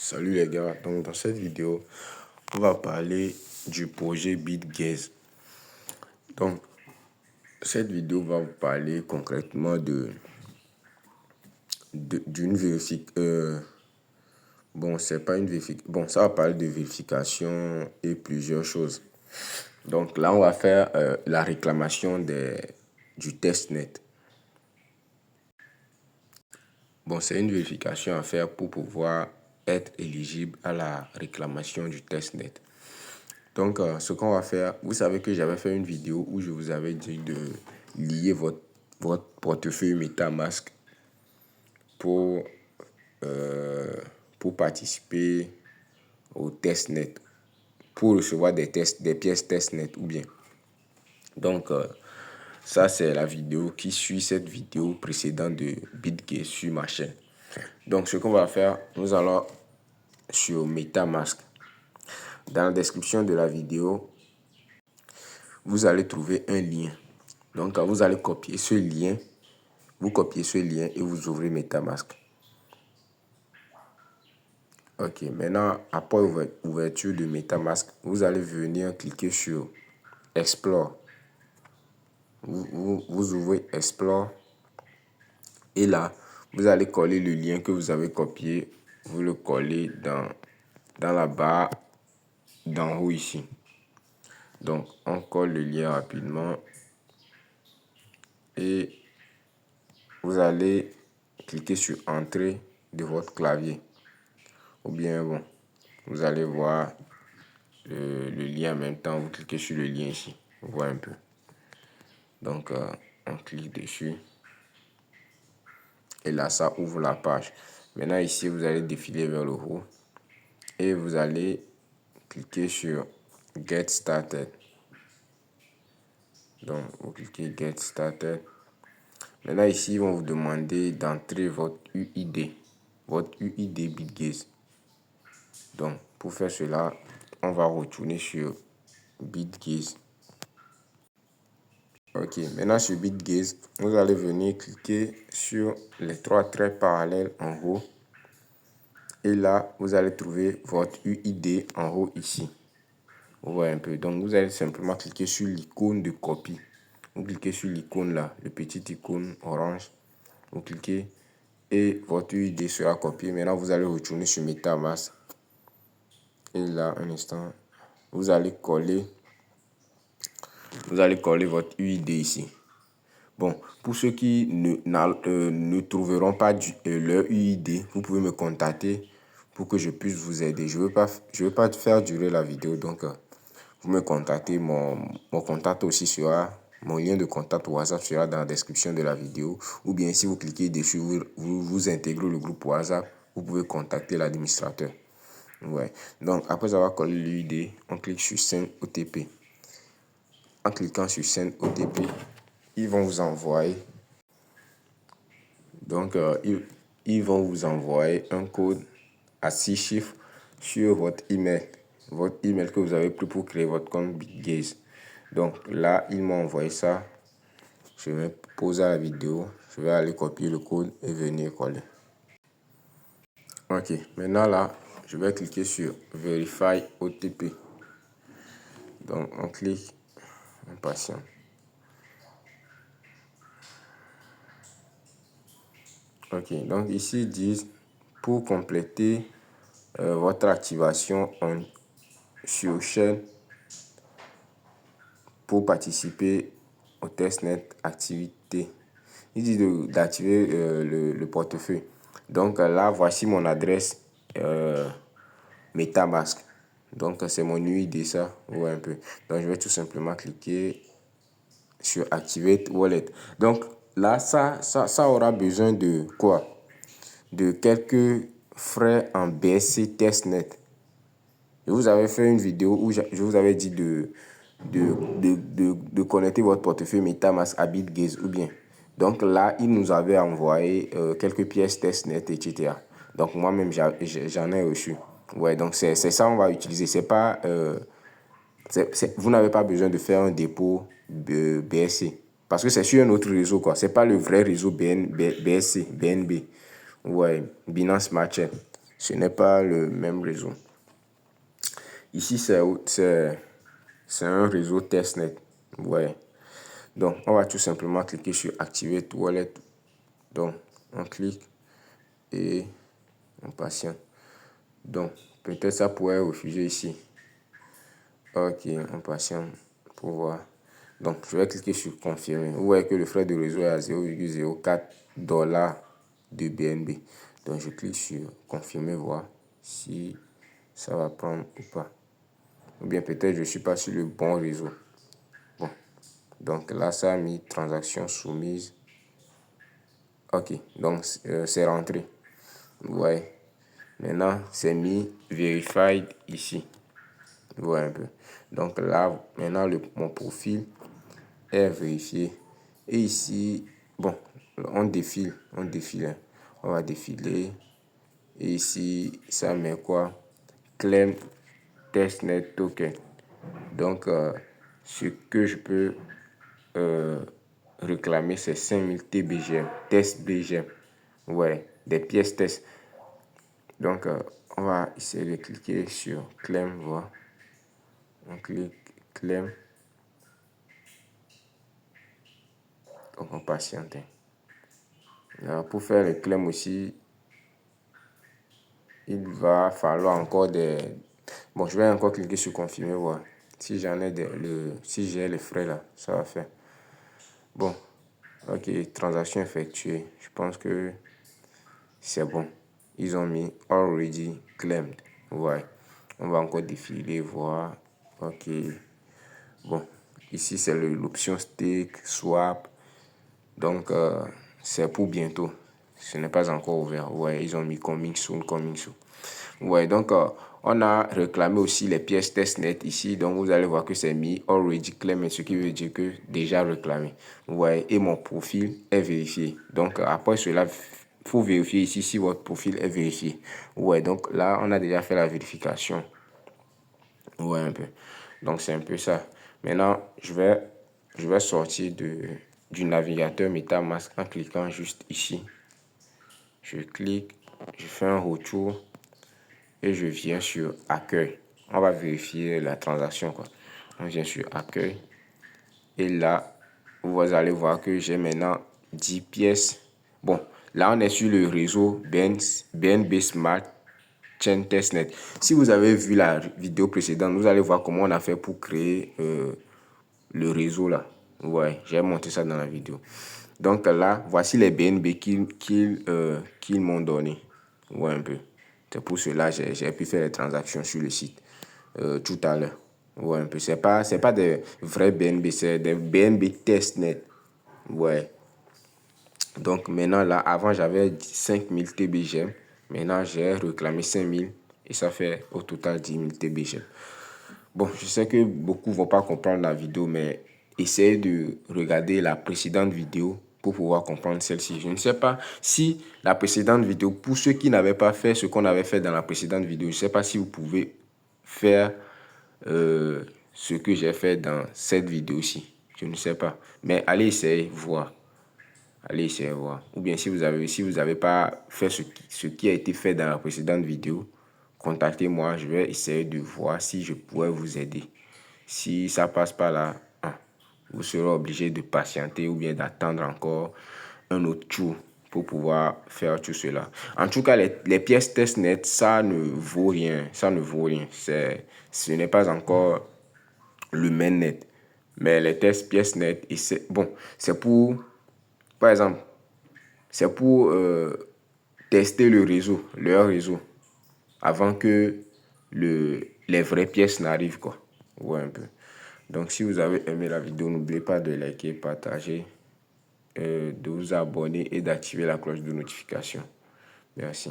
Salut les gars, donc dans cette vidéo, on va parler du projet BitGaze. Donc, cette vidéo va vous parler concrètement d'une vérification. Bon, c'est pas une vérification. Bon, ça va parler de vérification et plusieurs choses. Donc là, on va faire la réclamation du testnet. Bon, c'est une vérification à faire pour pouvoir être éligible à la réclamation du testnet. Donc, ce qu'on va faire, vous savez que j'avais fait une vidéo où je vous avais dit de lier votre portefeuille MetaMask pour participer au testnet, pour recevoir des pièces testnet ou bien. Donc, ça, c'est la vidéo qui suit cette vidéo précédente de BitGaze sur ma chaîne. Donc, ce qu'on va faire, nous allons sur MetaMask. Dans la description de la vidéo, vous allez trouver un lien. Donc, vous allez copier ce lien. Vous copiez ce lien et vous ouvrez MetaMask. Ok, maintenant, après ouverture de MetaMask, vous allez venir cliquer sur Explore. Vous ouvrez Explore. Et là, vous allez coller le lien que vous avez copié. Vous le collez dans la barre d'en haut ici. Donc, on colle le lien rapidement. Et vous allez cliquer sur Entrée de votre clavier. Ou bien, bon, vous allez voir le lien en même temps. Vous cliquez sur le lien ici. Vous voyez un peu. Donc, on clique dessus. Et là, ça ouvre la page. Maintenant, ici, vous allez défiler vers le haut. Et vous allez cliquer sur Get Started. Donc, vous cliquez Get Started. Maintenant, ici, ils vont vous demander d'entrer votre UID. Votre UID BitGaze. Donc, pour faire cela, on va retourner sur BitGaze. Ok, maintenant sur BitGaze, vous allez venir cliquer sur les trois traits parallèles en haut. Et là, vous allez trouver votre UID en haut ici. Vous voyez un peu. Donc, vous allez simplement cliquer sur l'icône de copie. Vous cliquez sur l'icône là, le petit icône orange. Vous cliquez et votre UID sera copié. Maintenant, vous allez retourner sur MetaMask. Et là, un instant, vous allez coller votre UID ici. Bon, pour ceux qui ne trouveront pas leur UID, vous pouvez me contacter pour que je puisse vous aider. Je veux pas faire durer la vidéo, donc vous me contactez. Mon contact aussi sera, mon lien de contact WhatsApp sera dans la description de la vidéo. Ou bien si vous cliquez dessus, vous intégrez le groupe WhatsApp, vous pouvez contacter l'administrateur. Ouais. Donc, après avoir collé l'UID, on clique sur Send OTP. En cliquant sur Send OTP, ils vont vous envoyer. Donc, ils vont vous envoyer un code à 6 chiffres sur votre email. Votre email que vous avez pris pour créer votre compte BitGaze. Donc, là, ils m'ont envoyé ça. Je vais poser la vidéo. Je vais aller copier le code et venir coller. Ok, maintenant là, je vais cliquer sur Verify OTP. Donc, on clique, on patiente. Ok, donc ici, ils disent pour compléter votre activation sur chaîne pour participer au testnet activité. Il dit d'activer le portefeuille. Donc là, voici mon adresse MetaMask. Donc c'est mon UID ça, vous voyez un peu. Donc je vais tout simplement cliquer sur Activate Wallet. Donc là, ça aura besoin de quoi? De quelques frais en BSC testnet. Je vous avais fait une vidéo où je vous avais dit de connecter votre portefeuille MetaMask à BitGaze ou bien. Donc là, il nous avait envoyé quelques pièces testnet, etc. Donc moi-même, j'en ai reçu. Ouais, donc c'est ça qu'on va utiliser. C'est pas, vous n'avez pas besoin de faire un dépôt de BSC. Parce que c'est sur un autre réseau, quoi. C'est pas le vrai réseau BSC, BNB. Ouais, Binance Smart Chain. ce n'est pas le même réseau. Ici, c'est un réseau testnet. Ouais. Donc, on va tout simplement cliquer sur Activate Wallet. Donc, on clique et on patiente. Donc, peut-être ça pourrait refuser ici. Ok, on patiente pour voir. Donc, je vais cliquer sur Confirmer. Vous voyez que le frais de réseau est à 0,04 $ de BNB. Donc, je clique sur Confirmer, voir si ça va prendre ou pas. Ou bien peut-être je ne suis pas sur le bon réseau. Bon, donc là, ça a mis transaction soumise. Ok, donc c'est rentré. Ouais. Maintenant, c'est mis Verified ici. Vous voyez un peu. Donc là, maintenant, mon profil est vérifié. Et ici, bon, on défile. Hein. On va défiler. Et ici, ça met quoi? Claim testnet token. Donc, ce que je peux réclamer, c'est 5000 TBGM, test BGM. Ouais, des pièces test. Donc, on va essayer de cliquer sur Claim, voir. On clique Claim. Donc, on patiente. Alors, pour faire le claim aussi, il va falloir encore des... Bon, je vais encore cliquer sur confirmer, voir. Si j'en ai si j'ai les frais là, ça va faire. Bon, ok, transaction effectuée. Je pense que c'est bon. Ils ont mis already claimed. Ouais. On va encore défiler, voir. Ok. Bon, ici c'est l'option stake, swap. Donc, c'est pour bientôt. Ce n'est pas encore ouvert. Ouais, ils ont mis coming soon, coming soon. Ouais, donc, on a réclamé aussi les pièces testnet ici. Donc, vous allez voir que c'est mis already claimed, ce qui veut dire que déjà réclamé. Ouais, et mon profil est vérifié. Donc, après cela, il faut vérifier ici si votre profil est vérifié. Ouais, donc là, on a déjà fait la vérification. Ouais, un peu. Donc, c'est un peu ça. Maintenant, je vais sortir du navigateur MetaMask en cliquant juste ici. Je clique, je fais un retour et je viens sur Accueil. On va vérifier la transaction, quoi. On vient sur Accueil. Et là, vous allez voir que j'ai maintenant 10 pièces. Bon, là, on est sur le réseau BNB Smart Chain Testnet. Si vous avez vu la vidéo précédente, vous allez voir comment on a fait pour créer le réseau là. Ouais, j'ai montré ça dans la vidéo. Donc là, voici les BNB qu'ils m'ont donné. Ouais, un peu. C'est pour cela que j'ai pu faire les transactions sur le site tout à l'heure. Ouais, un peu. C'est pas des vrais BNB, c'est des BNB testnet. Ouais. Donc maintenant, là, avant, j'avais 5000 TBGM. Maintenant, j'ai réclamé 5000 et ça fait au total 10 000 TBGM. Bon, je sais que beaucoup ne vont pas comprendre la vidéo, mais essayez de regarder la précédente vidéo pour pouvoir comprendre celle-ci. Je ne sais pas si la précédente vidéo, pour ceux qui n'avaient pas fait ce qu'on avait fait dans la précédente vidéo, je ne sais pas si vous pouvez faire ce que j'ai fait dans cette vidéo-ci. Je ne sais pas. Mais allez essayer, voir. Allez essayer, voir. Ou bien si vous avez pas fait ce qui a été fait dans la précédente vidéo, contactez-moi. Je vais essayer de voir si je pourrais vous aider. Si ça passe pas là, vous serez obligé de patienter ou bien d'attendre encore un autre tour pour pouvoir faire tout cela. En tout cas, les pièces testnet, ça ne vaut rien. Ça ne vaut rien. Ce n'est pas encore le mainnet. Mais les pièces net, bon, c'est pour, par exemple, c'est pour tester le réseau, leur réseau, avant que les vraies pièces n'arrivent, quoi. Ouais, un peu. Donc, si vous avez aimé la vidéo, n'oubliez pas de liker, partager, de vous abonner et d'activer la cloche de notification. Merci.